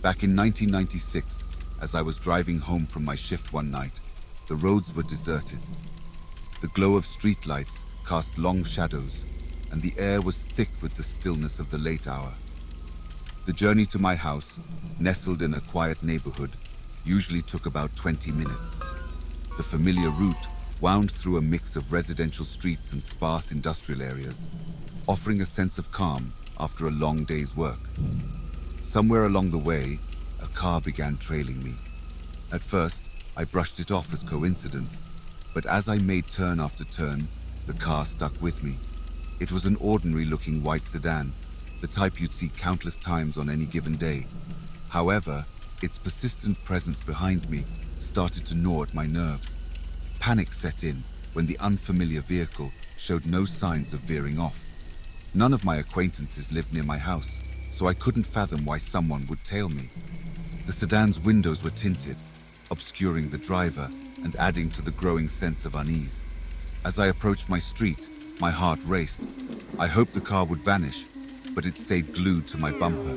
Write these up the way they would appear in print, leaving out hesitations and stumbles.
Back in 1996, as I was driving home from my shift one night, the roads were deserted. The glow of streetlights cast long shadows, and the air was thick with the stillness of the late hour. The journey to my house, nestled in a quiet neighborhood, usually took about 20 minutes. The familiar route wound through a mix of residential streets and sparse industrial areas, offering a sense of calm after a long day's work. Somewhere along the way, a car began trailing me. At first, I brushed it off as coincidence, but as I made turn after turn, the car stuck with me. It was an ordinary-looking white sedan, the type you'd see countless times on any given day. However, its persistent presence behind me started to gnaw at my nerves. Panic set in when the unfamiliar vehicle showed no signs of veering off. None of my acquaintances lived near my house, so I couldn't fathom why someone would tail me. The sedan's windows were tinted, obscuring the driver and adding to the growing sense of unease. As I approached my street, my heart raced. I hoped the car would vanish, but it stayed glued to my bumper.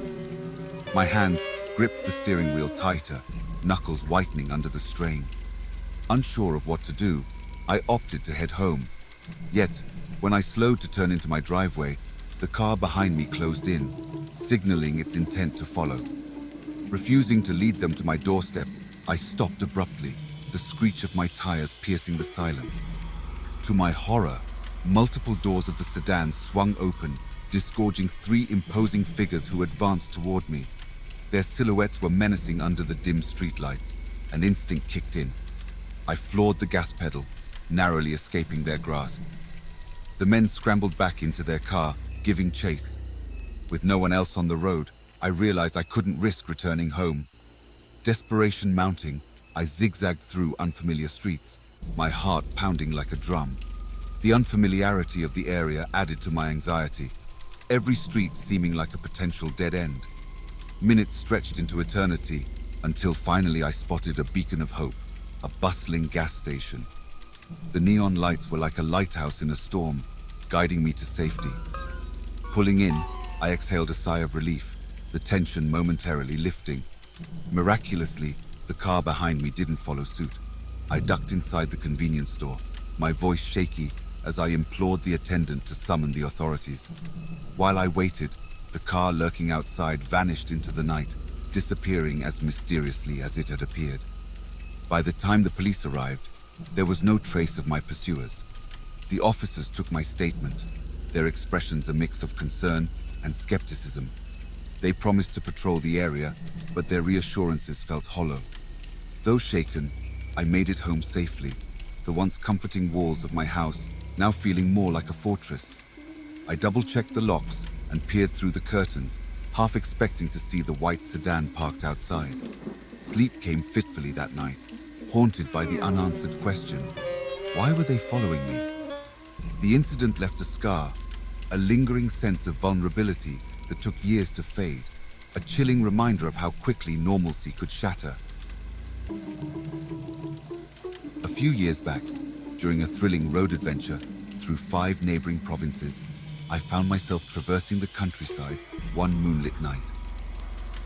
My hands gripped the steering wheel tighter, knuckles whitening under the strain. Unsure of what to do, I opted to head home. Yet, when I slowed to turn into my driveway, the car behind me closed in, signaling its intent to follow. Refusing to lead them to my doorstep, I stopped abruptly, the screech of my tires piercing the silence. To my horror, multiple doors of the sedan swung open, disgorging three imposing figures who advanced toward me. Their silhouettes were menacing under the dim streetlights. An instinct kicked in. I floored the gas pedal, narrowly escaping their grasp. The men scrambled back into their car, giving chase. With no one else on the road, I realized I couldn't risk returning home. Desperation mounting, I zigzagged through unfamiliar streets, my heart pounding like a drum. The unfamiliarity of the area added to my anxiety, every street seeming like a potential dead end. Minutes stretched into eternity until finally I spotted a beacon of hope, a bustling gas station. The neon lights were like a lighthouse in a storm, guiding me to safety. Pulling in, I exhaled a sigh of relief, the tension momentarily lifting. Miraculously, the car behind me didn't follow suit. I ducked inside the convenience store, my voice shaky as I implored the attendant to summon the authorities. While I waited, the car lurking outside vanished into the night, disappearing as mysteriously as it had appeared. By the time the police arrived, there was no trace of my pursuers. The officers took my statement, their expressions a mix of concern and skepticism. They promised to patrol the area, but their reassurances felt hollow. Though shaken, I made it home safely, the once comforting walls of my house now feeling more like a fortress. I double-checked the locks and peered through the curtains, half expecting to see the white sedan parked outside. Sleep came fitfully that night, haunted by the unanswered question, why were they following me? The incident left a scar, a lingering sense of vulnerability that took years to fade, a chilling reminder of how quickly normalcy could shatter. A few years back, during a thrilling road adventure through 5 neighboring provinces, I found myself traversing the countryside one moonlit night.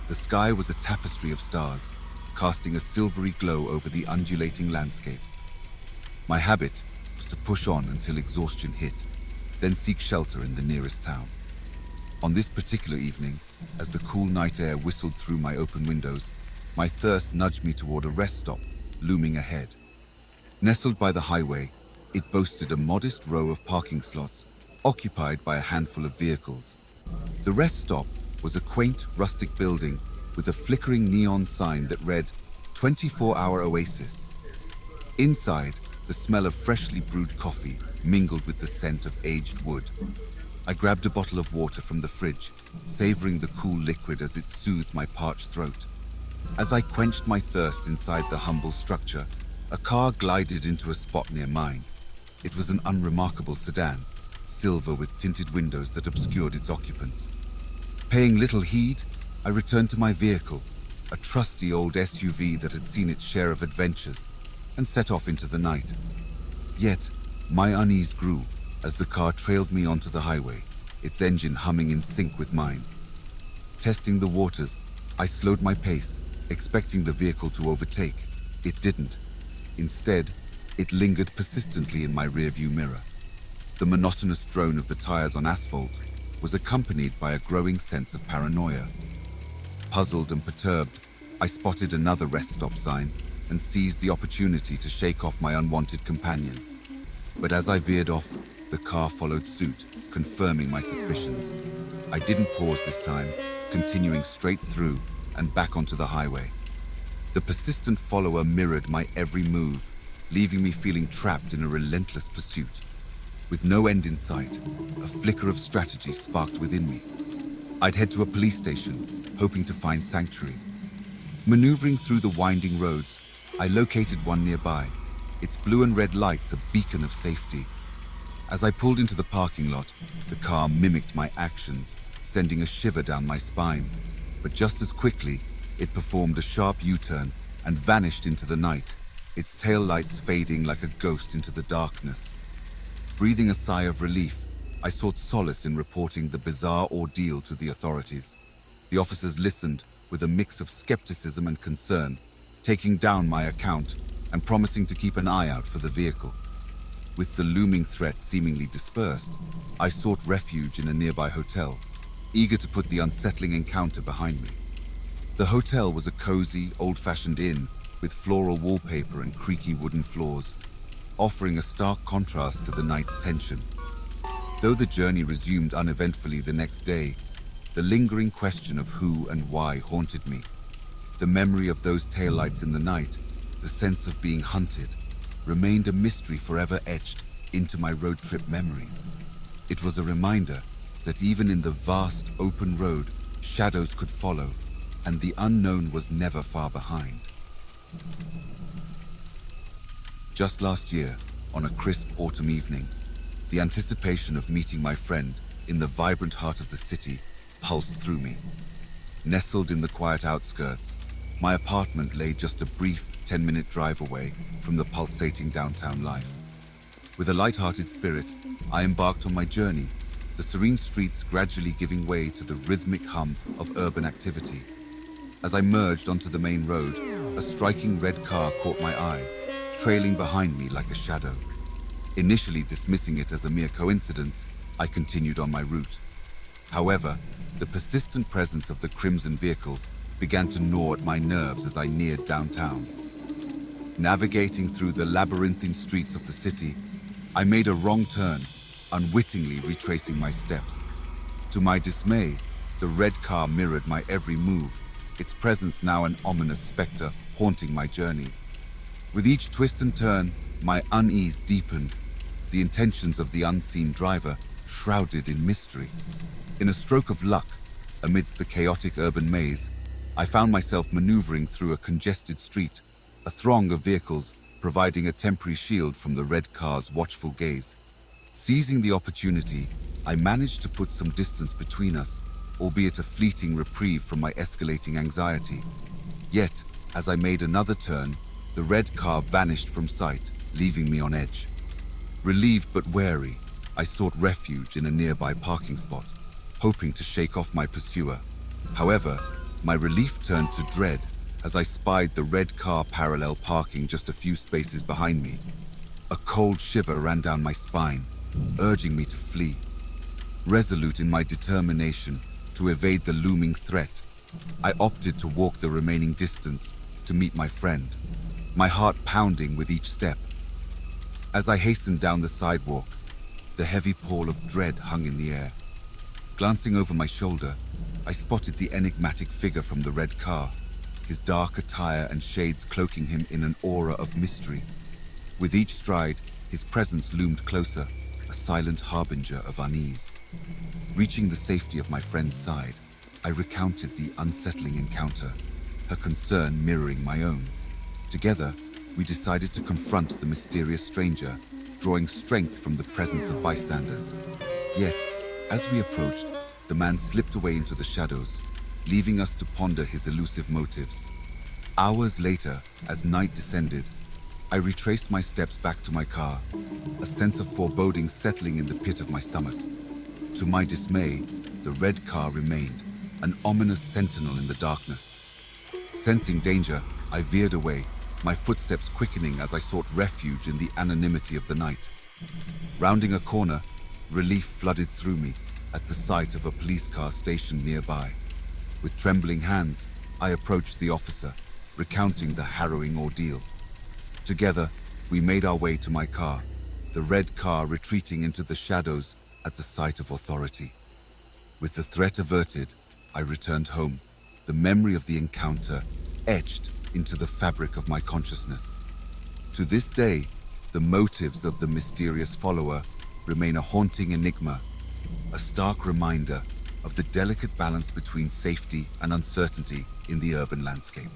The sky was a tapestry of stars, casting a silvery glow over the undulating landscape. My habit was to push on until exhaustion hit, then seek shelter in the nearest town. On this particular evening, as the cool night air whistled through my open windows, my thirst nudged me toward a rest stop looming ahead. Nestled by the highway, it boasted a modest row of parking slots, occupied by a handful of vehicles. The rest stop was a quaint, rustic building with a flickering neon sign that read, 24-hour Oasis. Inside, the smell of freshly brewed coffee mingled with the scent of aged wood. I grabbed a bottle of water from the fridge, savoring the cool liquid as it soothed my parched throat. As I quenched my thirst inside the humble structure, a car glided into a spot near mine. It was an unremarkable sedan, silver with tinted windows that obscured its occupants. Paying little heed, I returned to my vehicle, a trusty old SUV that had seen its share of adventures, and set off into the night. Yet, my unease grew as the car trailed me onto the highway, its engine humming in sync with mine. Testing the waters, I slowed my pace, expecting the vehicle to overtake. It didn't. Instead, it lingered persistently in my rearview mirror. The monotonous drone of the tires on asphalt was accompanied by a growing sense of paranoia. Puzzled and perturbed, I spotted another rest stop sign and seized the opportunity to shake off my unwanted companion. But as I veered off, the car followed suit, confirming my suspicions. I didn't pause this time, continuing straight through and back onto the highway. The persistent follower mirrored my every move, leaving me feeling trapped in a relentless pursuit. With no end in sight, a flicker of strategy sparked within me. I'd head to a police station, hoping to find sanctuary. Maneuvering through the winding roads, I located one nearby, its blue and red lights a beacon of safety. As I pulled into the parking lot, the car mimicked my actions, sending a shiver down my spine. But just as quickly, it performed a sharp U-turn and vanished into the night, its tail lights fading like a ghost into the darkness. Breathing a sigh of relief, I sought solace in reporting the bizarre ordeal to the authorities. The officers listened with a mix of skepticism and concern, taking down my account and promising to keep an eye out for the vehicle. With the looming threat seemingly dispersed, I sought refuge in a nearby hotel, eager to put the unsettling encounter behind me. The hotel was a cozy, old-fashioned inn with floral wallpaper and creaky wooden floors, offering a stark contrast to the night's tension. Though the journey resumed uneventfully the next day, the lingering question of who and why haunted me. The memory of those taillights in the night, the sense of being hunted, remained a mystery forever etched into my road trip memories. It was a reminder that even in the vast open road, shadows could follow, and the unknown was never far behind. Just last year, on a crisp autumn evening, the anticipation of meeting my friend in the vibrant heart of the city pulsed through me. Nestled in the quiet outskirts, my apartment lay just a brief 10-minute drive away from the pulsating downtown life. With a light-hearted spirit, I embarked on my journey, the serene streets gradually giving way to the rhythmic hum of urban activity. As I merged onto the main road, a striking red car caught my eye, trailing behind me like a shadow. Initially dismissing it as a mere coincidence, I continued on my route. However, the persistent presence of the crimson vehicle began to gnaw at my nerves as I neared downtown. Navigating through the labyrinthine streets of the city, I made a wrong turn, unwittingly retracing my steps. To my dismay, the red car mirrored my every move, its presence now an ominous specter haunting my journey. With each twist and turn, my unease deepened, the intentions of the unseen driver shrouded in mystery. In a stroke of luck, amidst the chaotic urban maze, I found myself maneuvering through a congested street, a throng of vehicles providing a temporary shield from the red car's watchful gaze. Seizing the opportunity, I managed to put some distance between us, albeit a fleeting reprieve from my escalating anxiety. Yet, as I made another turn, the red car vanished from sight, leaving me on edge. Relieved but wary, I sought refuge in a nearby parking spot, hoping to shake off my pursuer. However, my relief turned to dread as I spied the red car parallel parking just a few spaces behind me. A cold shiver ran down my spine, urging me to flee. Resolute in my determination to evade the looming threat, I opted to walk the remaining distance to meet my friend, my heart pounding with each step. As I hastened down the sidewalk, the heavy pall of dread hung in the air. Glancing over my shoulder, I spotted the enigmatic figure from the red car, his dark attire and shades cloaking him in an aura of mystery. With each stride, his presence loomed closer, a silent harbinger of unease. Reaching the safety of my friend's side, I recounted the unsettling encounter, her concern mirroring my own. Together, we decided to confront the mysterious stranger, drawing strength from the presence of bystanders. Yet, as we approached, the man slipped away into the shadows, leaving us to ponder his elusive motives. Hours later, as night descended, I retraced my steps back to my car, a sense of foreboding settling in the pit of my stomach. To my dismay, the red car remained, an ominous sentinel in the darkness. Sensing danger, I veered away, my footsteps quickening as I sought refuge in the anonymity of the night. Rounding a corner, relief flooded through me at the sight of a police car stationed nearby. With trembling hands, I approached the officer, recounting the harrowing ordeal. Together, we made our way to my car, the red car retreating into the shadows at the sight of authority. With the threat averted, I returned home, the memory of the encounter etched into the fabric of my consciousness. To this day, the motives of the mysterious follower remain a haunting enigma, a stark reminder of the delicate balance between safety and uncertainty in the urban landscape.